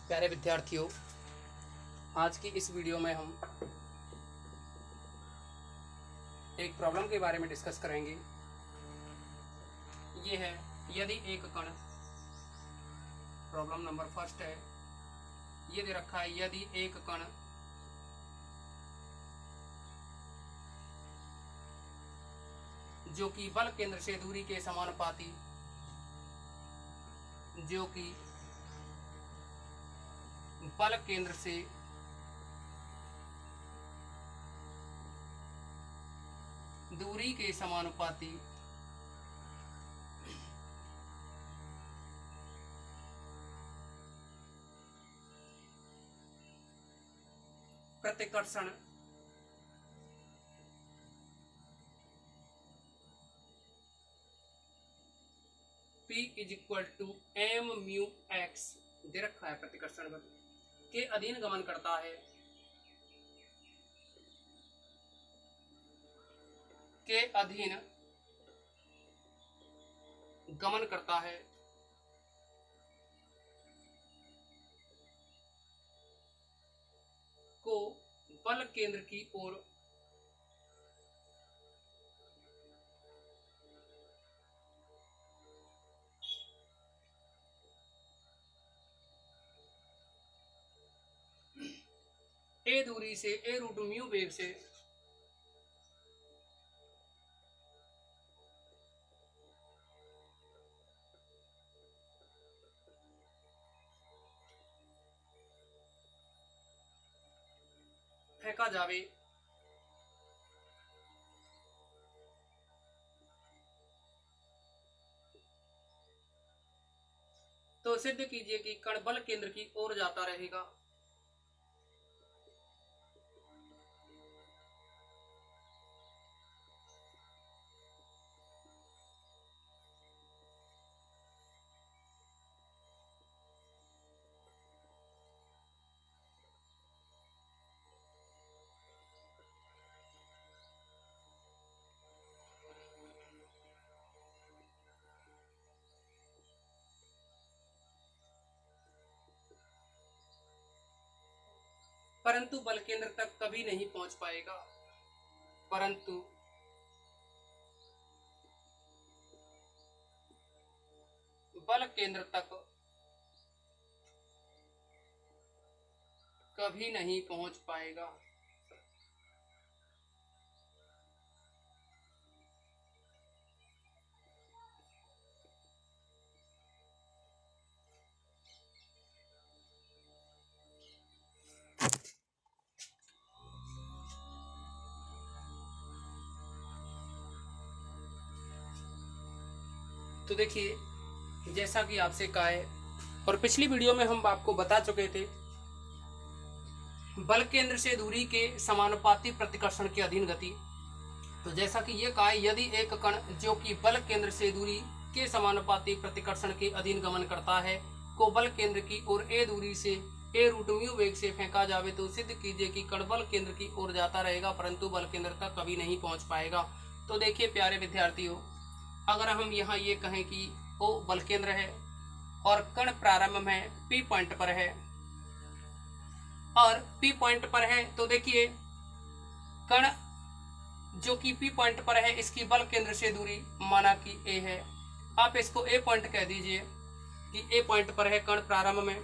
प्यारे विद्यार्थियों, आज की इस वीडियो में हम एक प्रॉब्लम के बारे में डिस्कस करेंगे। ये है यदि एक कण, प्रॉब्लम नंबर फर्स्ट है, ये दे रखा है यदि एक कण जो कि बल केंद्र से दूरी के समानुपाती बल केंद्र से दूरी के समानुपाती प्रतिकर्षण P is equal to M mu X दे रखा है, प्रतिकर्षण बल के अधीन गमन करता है, के अधीन गमन करता है को बल केंद्र की ओर ए दूरी से ए रूट म्यू वेग से फेंका जावे तो सिद्ध कीजिए कि कण बल केंद्र की ओर जाता रहेगा। परंतु बल केंद्र तक कभी नहीं पहुंच पाएगा, परंतु बल केंद्र तक कभी नहीं पहुंच पाएगा। तो देखिए, जैसा कि आपसे कहा है और पिछली वीडियो में हम आपको बता चुके थे, बल केंद्र से दूरी के समानुपाती प्रतिकर्षण के अधीन गति। तो जैसा कि ये कहा है यदि एक कण जो कि बल केंद्र से दूरी के समानुपाती प्रतिकर्षण के अधीन गमन करता है को बल केंद्र की ओर ए दूरी से ए रूट म्यू वेग से फेंका जावे तो सिद्ध कीजिए कि कण बल केंद्र की ओर जाता रहेगा, परंतु बल केंद्र तक कभी नहीं पहुंच पाएगा। तो देखिए प्यारे विद्यार्थियों, अगर हम यहाँ ये कहें कि O बल केंद्र है और कण प्रारंभ में P पॉइंट पर है और P पॉइंट पर है, तो देखिए कण जो कि P पॉइंट पर है इसकी बल केंद्र से दूरी माना कि A है। आप इसको A पॉइंट कह दीजिए कि A पॉइंट पर है कण प्रारंभ में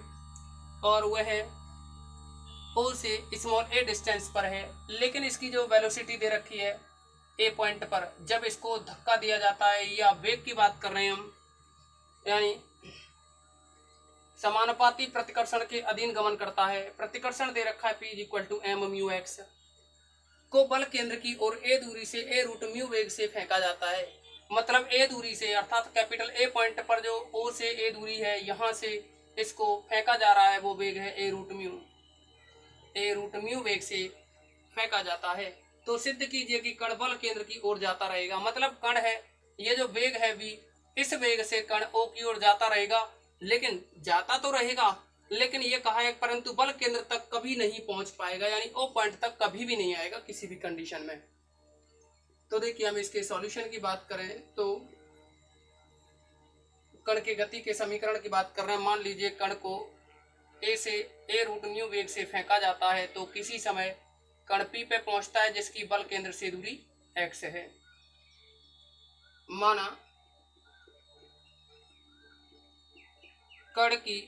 और वह है O से स्मॉल a डिस्टेंस पर है, लेकिन इसकी जो वेलोसिटी दे रखी है ए पॉइंट पर, जब इसको धक्का दिया जाता है या वेग की बात कर रहे हैं हम, यानी समानुपाती प्रतिकर्षण के अधीन गमन करता है, प्रतिकर्षण दे रखा है P is equal to M mu X को बल केंद्र की ओर ए दूरी से ए रूट म्यू वेग से फेंका जाता है। मतलब ए दूरी से अर्थात कैपिटल ए पॉइंट पर जो O से ए दूरी है, यहाँ से इसको फेंका जा रहा है, वो वेग है ए रूट म्यू वेग से फेंका जाता है। तो सिद्ध कीजिए कि कण बल केंद्र की ओर जाता रहेगा। मतलब कण है, ये जो वेग है v, इस वेग से कण O की ओर जाता रहेगा, लेकिन जाता तो रहेगा, लेकिन ये कहा है परंतु बल केंद्र तक कभी नहीं पहुंच पाएगा, यानी O पॉइंट तक कभी भी नहीं आएगा किसी भी कंडीशन में। तो देखिए, हम इसके सॉल्यूशन की बात करें तो कण के गति के समीकरण की बात कर रहे हैं। मान लीजिए कण को ए से ए रूट म्यू वेग से फेंका जाता है तो किसी समय कण पी पे पहुंचता है जिसकी बल केंद्र से दूरी एक्स है। माना कण की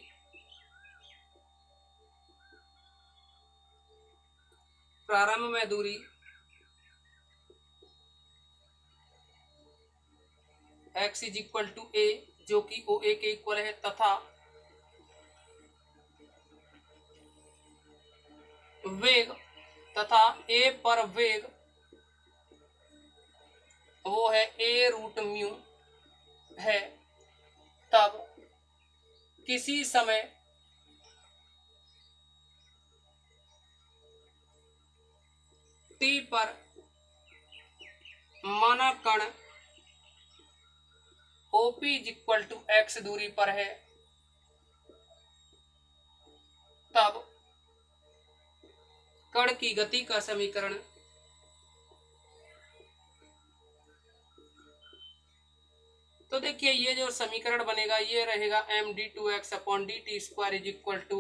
प्रारंभ में दूरी x इज इक्वल टू ए जो कि ओ ए के इक्वल है तथा वेग तथा ए पर वेग वो है ए रूट म्यू है, तब किसी समय टी पर माना कण OP is equal to X दूरी पर है, तब कण की गति का समीकरण तो देखिए ये जो समीकरण बनेगा ये रहेगा M D two X upon D T square is equal to,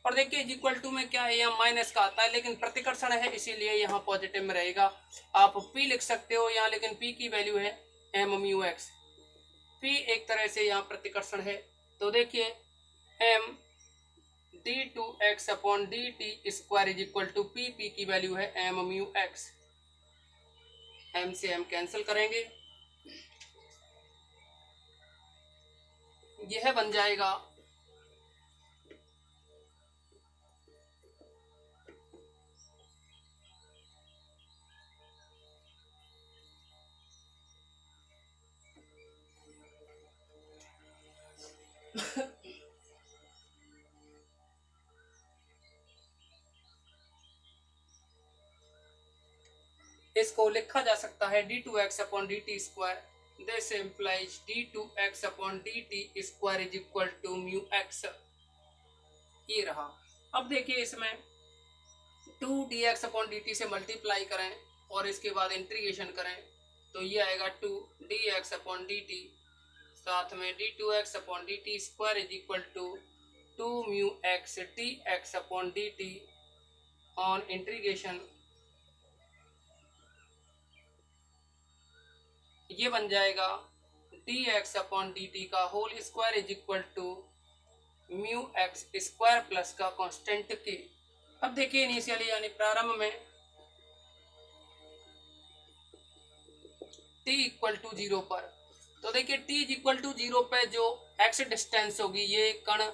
और देखिए इज इक्वल टू में क्या है यहाँ माइनस का आता है लेकिन प्रतिकर्षण है इसीलिए यहाँ पॉजिटिव में रहेगा। आप पी लिख सकते हो यहाँ, लेकिन पी की वैल्यू है एम म्यू एक्स। पी एक तरह से यहाँ प्रतिकर्षण है तो देखिए M D two X upon D T square is equal to P, P की वैल्यू है एम म्यू एक्स। एम से एम कैंसिल करेंगे, यह बन जाएगा इसको लिखा जा सकता है D two X upon D T square, this implies D two X upon D T square is equal to mu X. ये रहा। अब देखिए इसमें 2dx अपॉन dt से मल्टीप्लाई करें और इसके बाद इंटीग्रेशन करें तो ये आएगा 2dx अपॉन dt, साथ में d2x upon dt square is equal to 2 mu X dx upon dt on integration ये बन जाएगा dx अपॉन dt का whole square is equal to mu X square plus का कांस्टेंट के। अब देखिए initially यानी प्रारंभ में t इक्वल टू 0 पर, तो देखिए t इक्वल टू 0 पे जो x डिस्टेंस होगी ये कण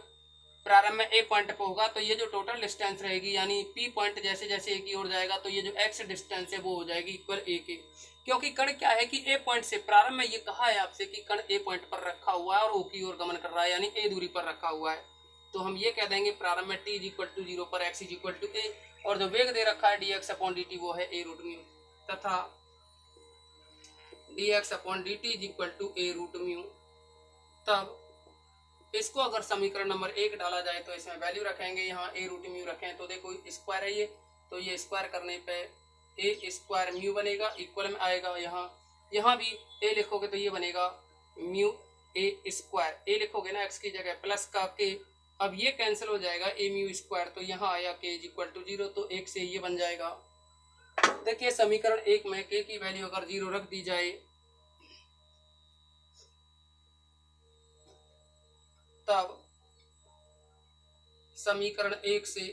प्रारंभ में a पॉइंट पे होगा तो ये जो टोटल डिस्टेंस रहेगी यानी p पॉइंट जैसे जैसे a की ओर जाएगा तो ये जो x डिस्टेंस है वो हो जाएगी इक्वल a के, क्योंकि कण क्या है कि a पॉइंट से प्रारंभ में ये कहा है आपसे कि कण a पॉइंट पर रखा हुआ है और o की ओर गमन कर रहा है यानी a दूरी पर रखा हुआ है, तो हम ये कह देंगे प्रारंभ में t इज इक्वल टू 0 पर x is equal to a और जो वेग दे रखा है dx अपॉन dt वो है a रूट म्यू तथा dx upon dt is equal to a root mu. तब इसको अगर समीकरण नंबर 1 डाला जाए तो इसमें वैल्यू रखेंगे, यहाँ a रूट म्यू रखें तो देखो स्क्वायर है ये, तो ये स्क्वायर करने पे a स्क्वायर म्यू बनेगा, इक्वल में आएगा यहाँ भी a लिखोगे तो ये बनेगा म्यू a स्क्वायर, a लिखोगे ना x की जगह प्लस का k, अब ये कैंसिल हो जाएगा a म्यू स्क्वायर तो यहाँ आया k इज इक्वल टू 0 तो 1 से ये बन जाएगा। देखिए समीकरण 1 में k की वैल्यू अगर 0 रख दी जाए तब समीकरण 1 से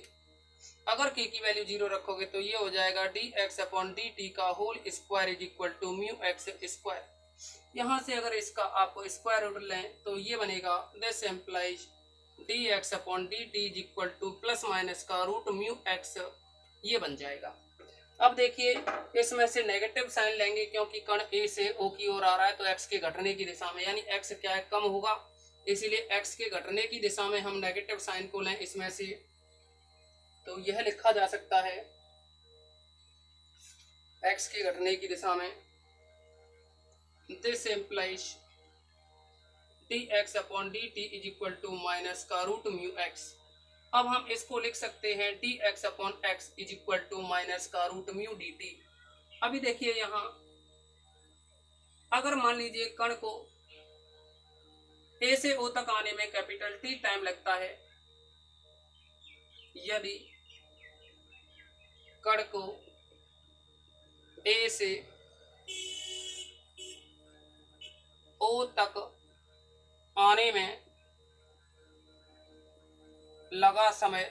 अगर k की वैल्यू 0 रखोगे तो ये हो जाएगा dx अपॉन dt का whole square is equal to mu X square. यहाँ से अगर इसका आप स्क्वायर रूट लें तो ये बनेगा this implies dx upon dt is equal two plus minus का रूट म्यू एक्स, ये बन जाएगा। अब देखिए इसमें से नेगेटिव साइन लेंगे क्योंकि कण a से o की ओर आ रहा है तो x के घटने की दिशा में, यानी x क्या है कम होगा, इसीलिए x के घटने की दिशा में हम नेगेटिव साइन को लें इसमें से, तो यह लिखा जा सकता है x के घटने की दिशा में this implies dx upon dt is equal to minus का रूट म्यू एक्स। अब हम इसको लिख सकते हैं dx upon X is equal to minus का रूट म्यू dt। अभी देखिए यहाँ अगर मान लीजिए कण को a से o तक आने में कैपिटल T टाइम लगता है यदि कण को ए से ओ तक आने में लगा समय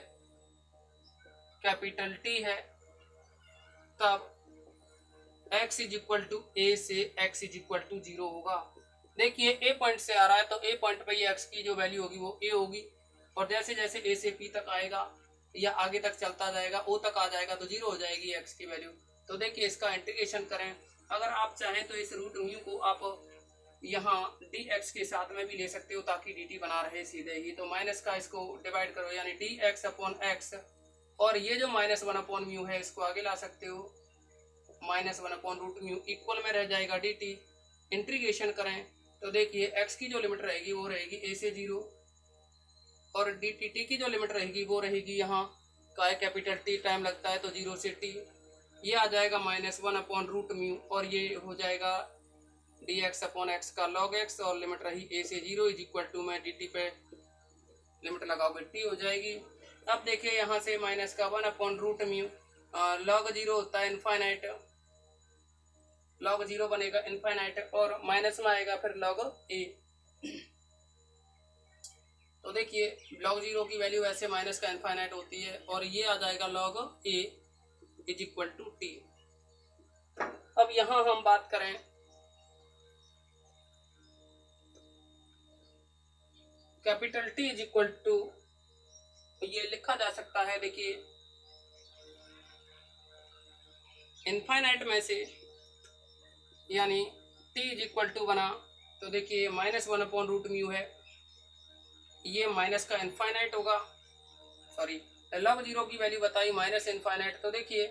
कैपिटल टी है, तब x इज इक्वल टू ए से x इज इक्वल टू 0 होगा। देखिए ए पॉइंट से आ रहा है तो ए पॉइंट पर ये x की जो वैल्यू होगी वो a होगी, और जैसे जैसे a से p तक आएगा या आगे तक चलता जाएगा o तक आ जाएगा तो 0 हो जाएगी x की वैल्यू। तो देखिए इसका इंटीग्रेशन करें, अगर आप चाहें तो इस रूट म्यू को आप यहाँ dx के साथ में भी ले सकते हो ताकि dt बना रहे सीधे ही। तो माइनस का इसको डिवाइड करो यानी dx अपॉन x, और ये जो -1 अपॉन म्यू है इसको आगे ला सकते हो, -1 अपॉन रूट म्यू इक्वल में रह जाएगा dt। इंटीग्रेशन करें तो देखिए x की जो लिमिट रहेगी वो रहेगी a से 0, और dt की जो लिमिट रहेगी वो रहेगी यहाँ का कैपिटल T टाइम लगता है तो 0 से t, ये आ जाएगा -1 अपॉन रूट म्यू, और ये हो जाएगा dx अपॉन x का log x, और लिमिट रही a से 0 इज इक्वल टू में dt पे लिमिट लगाओगे t हो जाएगी। अब देखिए यहाँ से -1 अपॉन रूट म्यू log 0 होता है इनफाइनाइट, log 0 बनेगा इनफाइनाइट, और माइनस में आएगा फिर log a। तो देखिए log 0 की वैल्यू वैसे माइनस का इनफाइनाइट होती है, और ये आ जाएगा log a is equal to t। अब यहाँ हम बात करें capital T is equal to, ये लिखा जा सकता है देखिए इनफाइनाइट में से, यानी t इज इक्वल टू बना तो देखिए -1 अपॉन रूट म्यू है, ये माइनस का इनफाइनाइट होगा, सॉरी log 0 की वैल्यू बताई माइनस इनफाइनाइट। तो देखिए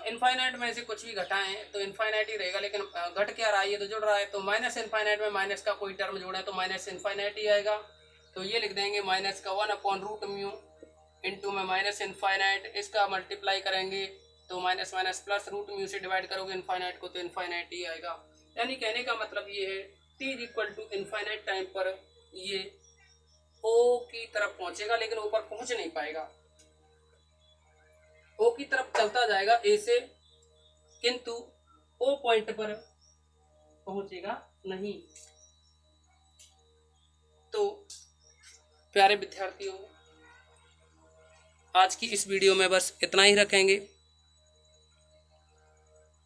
इनफाइनाइट में से कुछ भी घटाएं तो इनफाइनाइट ही रहेगा, लेकिन घट क्या रहा है, ये तो जुड़ रहा है, तो माइनस इनफाइनाइट में माइनस का कोई टर्म जोड़ा है तो माइनस इनफाइनाइट ही आएगा। तो ये लिख देंगे -1 अपॉन रूट म्यू इंटू में माइनस इनफाइनाइट, इसका मल्टीप्लाई करेंगे तो minus minus plus root mu से डिवाइड करोगे इनफाइनाइट को तो इनफाइनाइट ही आएगा। यानी कहने का मतलब ये है t is equal to infinite time पर ये o की तरफ पहुंचेगा, लेकिन ऊपर पहुंच नहीं पाएगा, o की तरफ चलता जाएगा a से, किंतु o पॉइंट पर पहुंचेगा नहीं। तो प्यारे विद्यार्थियों, आज की इस वीडियो में बस इतना ही रखेंगे।